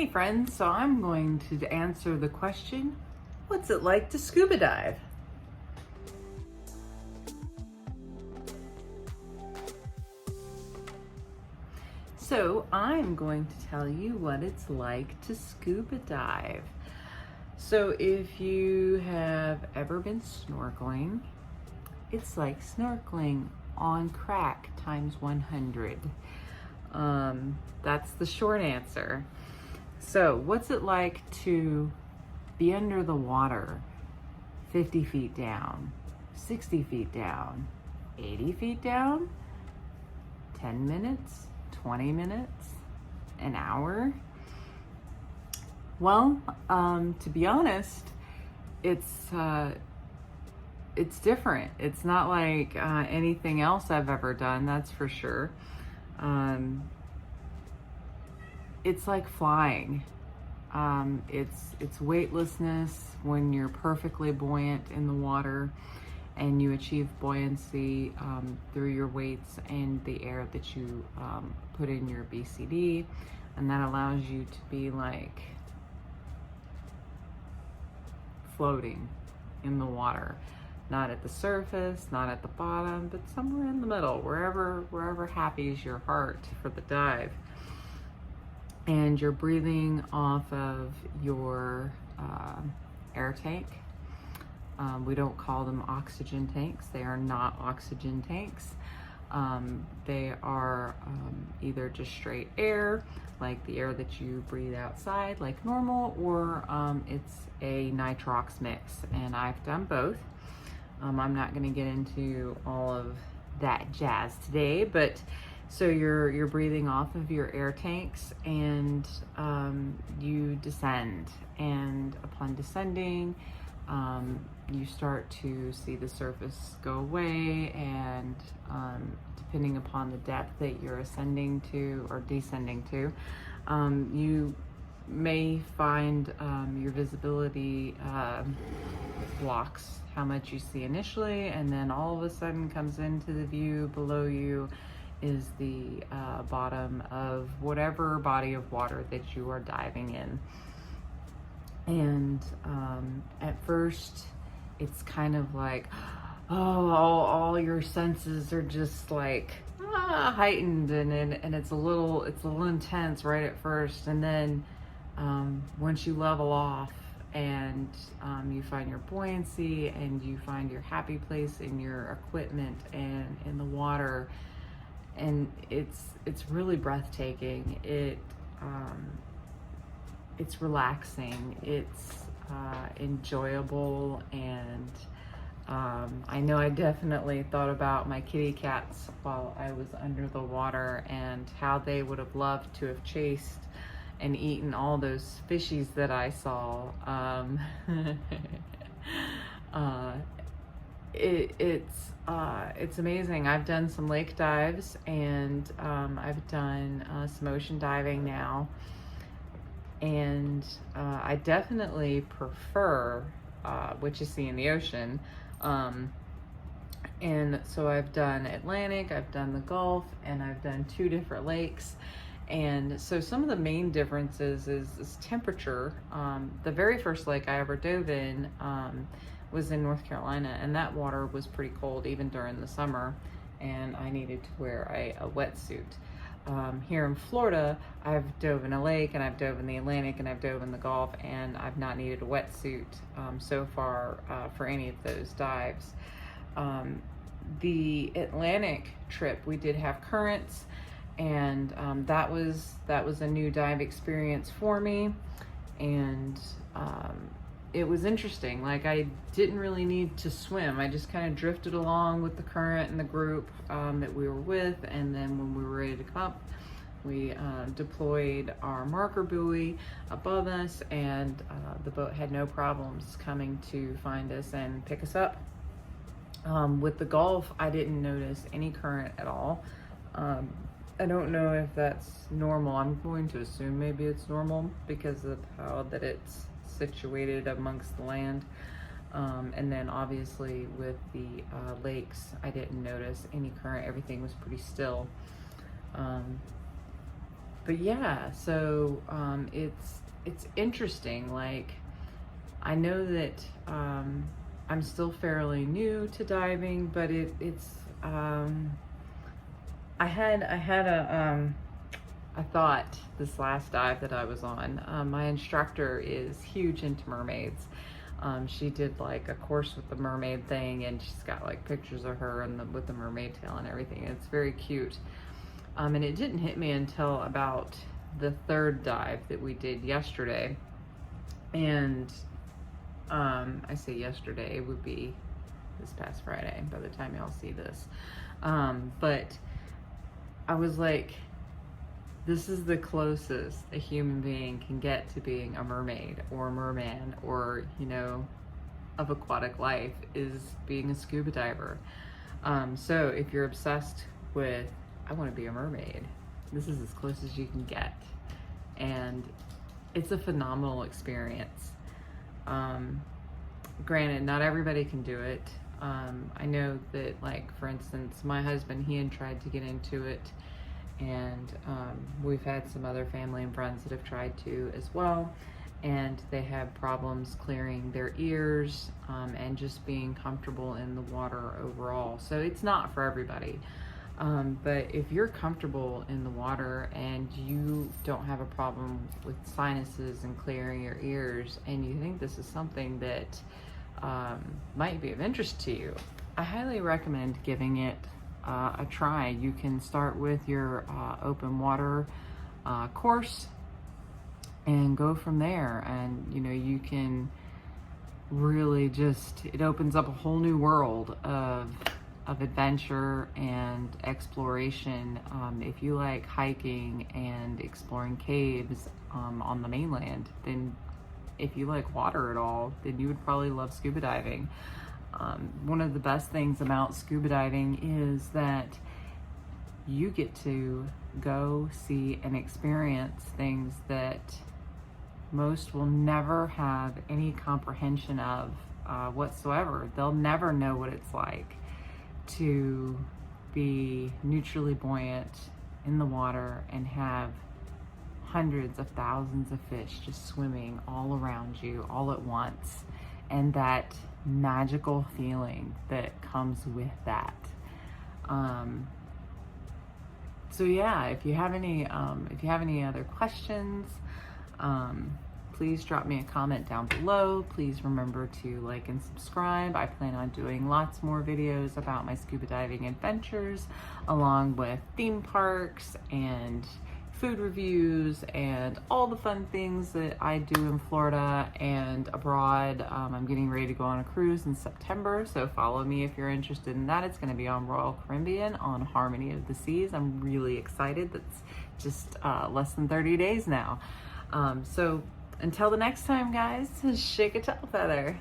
Hey friends, so I'm going to answer the question, what's it like to scuba dive? So I'm going to tell you what it's like to scuba dive. So if you have ever been snorkeling, it's like snorkeling on crack times 100. That's the short answer. So what's it like to be under the water 50 feet down, 60 feet down, 80 feet down, 10 minutes, 20 minutes, an hour? Well, to be honest, it's different. It's not like anything else I've ever done, that's for sure. It's like flying. It's weightlessness when you're perfectly buoyant in the water and you achieve buoyancy through your weights and the air that you put in your BCD, and that allows you to be like floating in the water, not at the surface, not at the bottom, but somewhere in the middle, wherever happy your heart for the dive. And you're breathing off of your air tank. We don't call them oxygen tanks. They are not oxygen tanks. They are either just straight air, like the air that you breathe outside like normal, or it's a nitrox mix, and I've done both. I'm not going to get into all of that jazz today, but so you're breathing off of your air tanks, and you descend, and upon descending, you start to see the surface go away, and depending upon the depth that you're ascending to or descending to, you may find your visibility blocks how much you see initially, and then all of a sudden comes into the view below you is the bottom of whatever body of water that you are diving in. And at first it's kind of like, all your senses are just like heightened, and it's a little intense right at first, and then once you level off and you find your buoyancy and you find your happy place in your equipment and in the water, and it's really breathtaking. It's relaxing, it's enjoyable, and I know I definitely thought about my kitty cats while I was under the water and how they would have loved to have chased and eaten all those fishies that I saw. It's amazing. I've done some lake dives, and I've done some ocean diving now, and I definitely prefer what you see in the ocean. And so I've done Atlantic, I've done the Gulf, and I've done 2 different lakes. And so some of the main differences is temperature. The very first lake I ever dove in was in North Carolina, and that water was pretty cold even during the summer, and I needed to wear a wetsuit. Here in Florida, I've dove in a lake, and I've dove in the Atlantic, and I've dove in the Gulf, and I've not needed a wetsuit so far for any of those dives. The Atlantic trip, we did have currents, and that was a new dive experience for me, and it was interesting. Like, I didn't really need to swim. I just kind of drifted along with the current and the group that we were with, and then when we were ready to come up, we deployed our marker buoy above us, and the boat had no problems coming to find us and pick us up. With the Gulf, I didn't notice any current at all. I don't know if that's normal. I'm going to assume maybe it's normal because of how that it's situated amongst the land. And then obviously with the lakes, I didn't notice any current. Everything was pretty still. But yeah, so it's interesting. Like, I know that I'm still fairly new to diving, but it's I had a thought this last dive that I was on. My instructor is huge into mermaids. She did like a course with the mermaid thing, and she's got like pictures of her and with the mermaid tail and everything. It's very cute. And it didn't hit me until about the third dive that we did yesterday. And I say yesterday, it would be this past Friday by the time y'all see this. But I was like, this is the closest a human being can get to being a mermaid or a merman, or, you know, of aquatic life, is being a scuba diver. So if you're obsessed with, I want to be a mermaid, this is as close as you can get. And it's a phenomenal experience. Granted, not everybody can do it. I know that, like, for instance, my husband, he had tried to get into it, and we've had some other family and friends that have tried to as well, and they have problems clearing their ears and just being comfortable in the water overall. So it's not for everybody. But if you're comfortable in the water and you don't have a problem with sinuses and clearing your ears, and you think this is something that might be of interest to you, I highly recommend giving it a try. You can start with your open water course and go from there. And, you know, you can really just, it opens up a whole new world of adventure and exploration. If you like hiking and exploring caves on the mainland, then if you like water at all, then you would probably love scuba diving. One of the best things about scuba diving is that you get to go see and experience things that most will never have any comprehension of whatsoever. They'll never know what it's like to be neutrally buoyant in the water and have hundreds of thousands of fish just swimming all around you all at once, and that magical feeling that comes with that. So yeah, if you have any other questions, please drop me a comment down below. Please remember to like and subscribe. I plan on doing lots more videos about my scuba diving adventures, along with theme parks and food reviews and all the fun things that I do in Florida and abroad. I'm getting ready to go on a cruise in September, so follow me if you're interested in that. It's going to be on Royal Caribbean on Harmony of the Seas. I'm really excited. That's just less than 30 days now. So until the next time, guys, shake a tail feather.